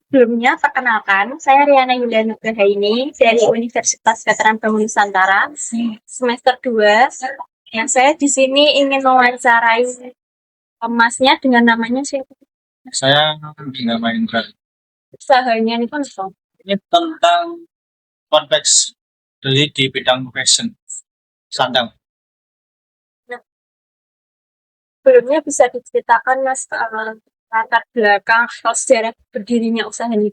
Sebelumnya, perkenalkan, saya Riana Yulia Nugrahaini dari Universitas Veteran Bangun Nusantara, semester 2. Yang saya di sini ingin mewawancarai Masnya dengan namanya siapa? Saya nggak main Indra. Usahanya ini kan apa? Ini tentang konveks dari di bidang fashion sandang. Nah, sebelumnya bisa diceritakan Mas latar belakang atau sejarah berdirinya usaha ini.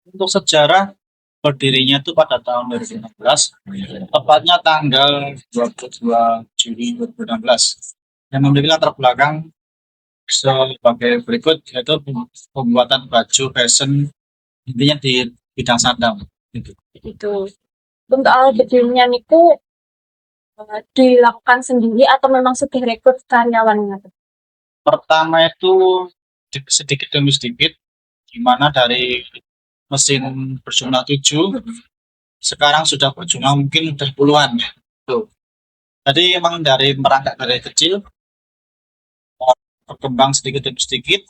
Untuk sejarah berdirinya itu pada tahun 2016, tepatnya tanggal 22 Juli 2016. Yang memiliki latar belakang sebagai berikut, yaitu pembuatan baju fashion intinya di bidang sandang. Gitu. Itu untuk awal berdirinya itu dilakukan sendiri atau memang sudah rekrut karyawannya? Pertama itu sedikit demi sedikit, di mana dari mesin berjumlah 7 sekarang sudah berjumlah mungkin udah puluhan ya. Tuh. Jadi emang dari merangkak dari kecil berkembang sedikit demi sedikit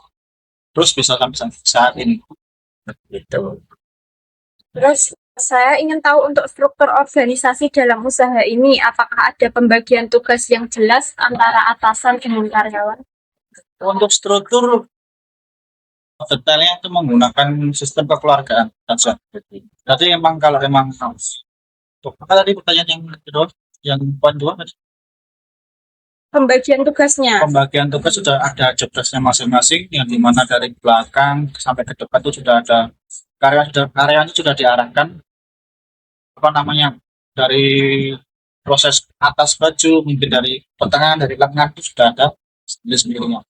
terus bisa sampai saat ini. Gitu. Terus saya ingin tahu untuk struktur organisasi dalam usaha ini, apakah ada pembagian tugas yang jelas antara atasan dengan karyawan? Untuk struktur detailnya itu menggunakan sistem kekeluargaan saja. Jadi emang kalau emang apa tadi pertanyaan yang kedua, yang poin dua, Pembagian tugasnya. pembagian tugas sudah ada job desk-nya masing-masing, yang dimana dari belakang sampai ke depan itu sudah ada karyawan sudah diarahkan apa namanya dari proses atas baju, mungkin dari pertengahan, dari lengan itu sudah ada sendiri-sendirinya.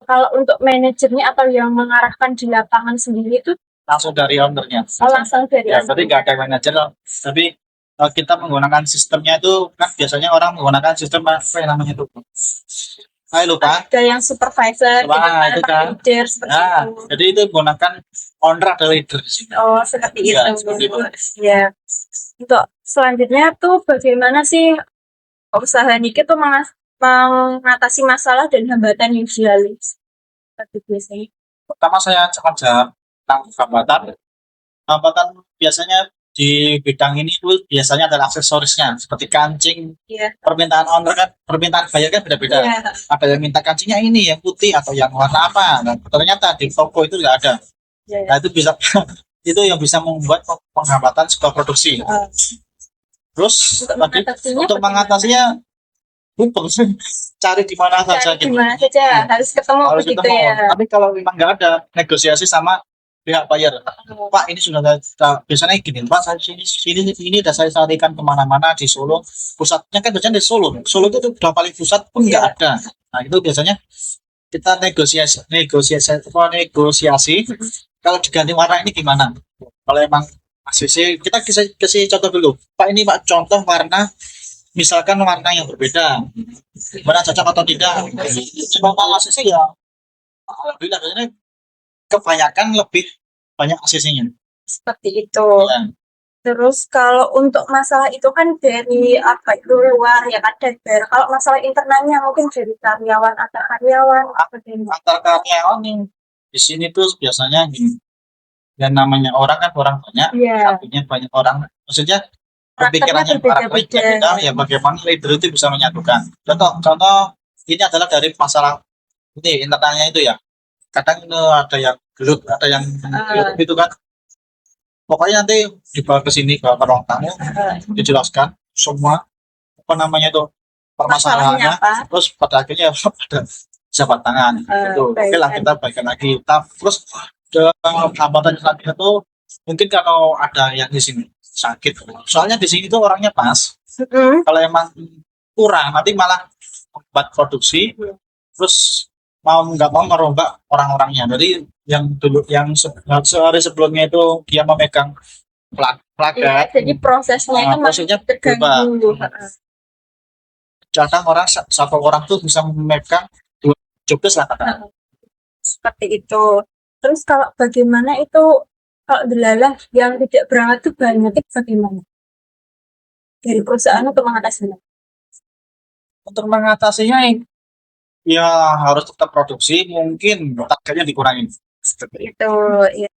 Kalau untuk manajernya atau yang mengarahkan di lapangan sendiri itu Langsung dari ownernya. langsung dari Ya, berarti nggak ada manajer, tapi kita menggunakan sistemnya itu kan biasanya orang menggunakan sistem apa yang namanya itu. Saya lupa. ada yang supervisor, Wah, itu kan. leader seperti Nah, itu. jadi itu menggunakan owner atau leader sih. Oh, seperti Ya, itu. seperti itu. Ya. Untuk selanjutnya tuh bagaimana sih usaha Nike tuh mengatasi masalah dan hambatan yang dilalui seperti biasanya? Pertama saya aja tentang hambatan. Hambatan biasanya di bidang ini itu biasanya adalah aksesorisnya seperti kancing. Iya. Permintaan owner kan, permintaan buyer kan beda-beda. Iya. Ada yang minta kancingnya ini yang putih atau yang warna apa. Nah, ternyata di toko itu nggak ada. Iya. Nah, itu bisa itu yang bisa membuat penghambatan sebuah produksi. Terus untuk mengatasinya butuh cari di mana saja Cari gitu. di mana saja harus ketemu Harus begitu ketemu. ya. Tapi kalau memang nggak ada, negosiasi sama pihak buyer. Pak, ini sudah biasanya gini, Pak, saya ini udah saya carikan kemana-mana di Solo. Pusatnya kan biasanya di Solo. Solo itu udah paling pusat pun nggak ada. Nah, itu biasanya kita negosiasi. Kalau diganti warna ini gimana? Kalau emang ACC, kita kasih contoh dulu. Pak, ini Pak contoh warna, misalkan warna yang berbeda, mana cocok atau tidak. Coba kalau ACC ya, alhamdulillah biasanya kebanyakan lebih banyak ACC-nya. Seperti itu. Ya. Terus kalau untuk masalah itu kan dari apa itu luar ya kan dari daerah. Kalau masalah internalnya mungkin dari karyawan antar karyawan apa Antar karyawan yang di sini tuh biasanya gini, dan namanya orang kan orang banyak, Iya. artinya banyak orang, maksudnya Karakternya pemikirannya karakternya berbeda-beda. beda, ya bagaimana leader itu bisa menyatukan. Contoh ini adalah dari masalah ini internalnya itu ya. Kadang itu ada yang gelut, ada yang gelut itu kan. Pokoknya nanti dibawa ke sini ke ruang tamu, dijelaskan semua apa namanya itu Masalahnya permasalahannya, apa? terus pada akhirnya pada jabat tangan gitu. Oke lah, kita baikkan lagi. Terus hambatan selanjutnya tuh mungkin kalau ada yang di sini sakit, soalnya di sini tuh orangnya pas. Kalau emang kurang nanti malah buat produksi, terus mau nggak mau merombak orang-orangnya. Jadi yang dulu yang sehari sebelumnya itu dia memegang Iya, plakat, jadi prosesnya itu masih prosesnya berubah. terganggu. Kadang orang satu orang tuh bisa memegang 2 jobdesk lah kata. Seperti itu. Terus kalau bagaimana itu kalau delalah yang tidak berangkat itu banyak itu bagaimana? Dari perusahaan untuk mengatasinya? Untuk mengatasinya ya harus tetap produksi, mungkin targetnya dikurangin. Itu ya.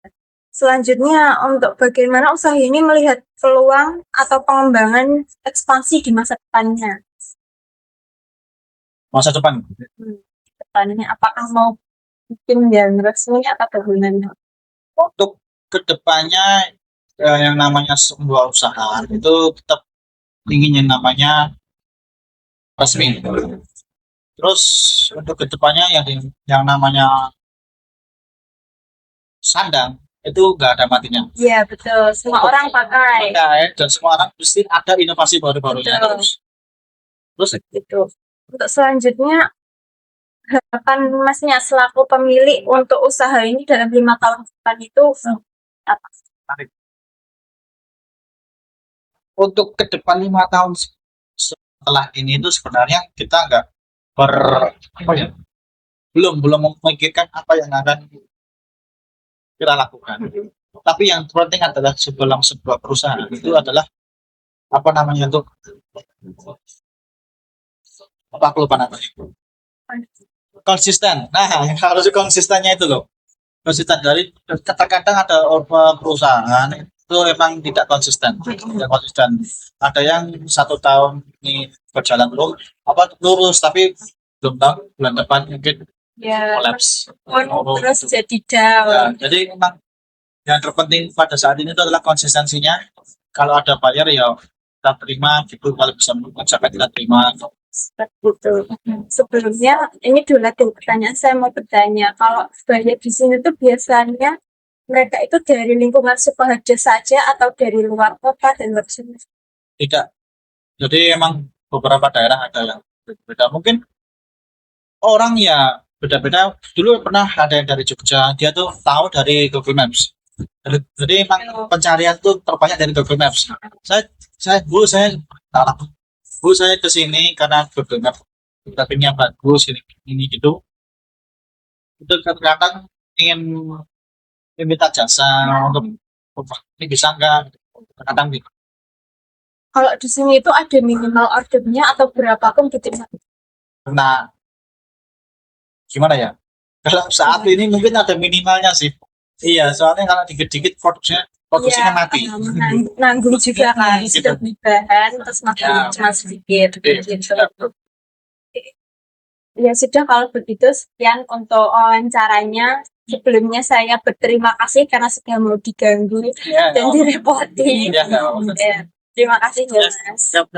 Selanjutnya untuk bagaimana usaha ini melihat peluang atau pengembangan ekspansi di masa depannya. Masa depan. Depannya apakah mau bikin yang resmi atau bagaimana? Untuk kedepannya yang namanya sebuah usaha itu tetap ingin yang namanya resmi. Terus untuk kedepannya yang namanya sandang itu nggak ada matinya. Iya betul, semua orang pakai. Dan semua orang pasti ada inovasi baru-barunya Betul. terus Gitu. Untuk selanjutnya harapan masnya selaku pemilik untuk usaha ini dalam 5 tahun depan itu apa? untuk ke depan 5 tahun setelah ini itu sebenarnya kita nggak belum memikirkan apa yang akan kita lakukan. Tapi yang penting adalah sebelum sebuah perusahaan itu adalah apa namanya untuk apa aku lupa namanya, konsisten. Nah, yang harus konsistennya itu loh. Konsisten dari kadang-kadang ada perusahaan itu emang tidak konsisten. Tidak konsisten. Ada yang 1 tahun ini berjalan lurus tapi belum tahu bulan depan mungkin Ya, kolaps. terus jadi down. Ya, jadi memang yang terpenting pada saat ini itu adalah konsistensinya. Kalau ada bayar ya kita terima gitu, kalau bisa mencapai kita terima. Betul. Sebelumnya ini dulu pertanyaan saya mau bertanya, kalau bayar di sini tuh biasanya mereka itu dari lingkungan Sukoharjo saja atau dari luar kota dan luar sini? Tidak. Jadi emang beberapa daerah ada yang berbeda. Mungkin orang ya beda-beda. Dulu pernah ada yang dari Jogja, dia tuh tahu dari Google Maps. Jadi emang pencarian tuh terbanyak dari Google Maps. Saya ke sini karena Google Maps grafiknya bagus ini gitu. Itu kadang-kadang ingin minta jasa untuk ini bisa enggak? Kadang gitu. Kalau di sini itu ada minimal ordernya atau berapapun gitu? Nah, gimana ya? Kalau saat ini mungkin ada minimalnya sih. Iya, soalnya kalau dikit-dikit produksinya mati. Nanggung juga kan, sudah beli bahan terus makan cuma sedikit gitu. Ya sudah, kalau begitu sekian untuk wawancaranya. Sebelumnya saya berterima kasih karena sudah mau diganggu dan direpoti. Ya, Terima kasih ya Mas. siap.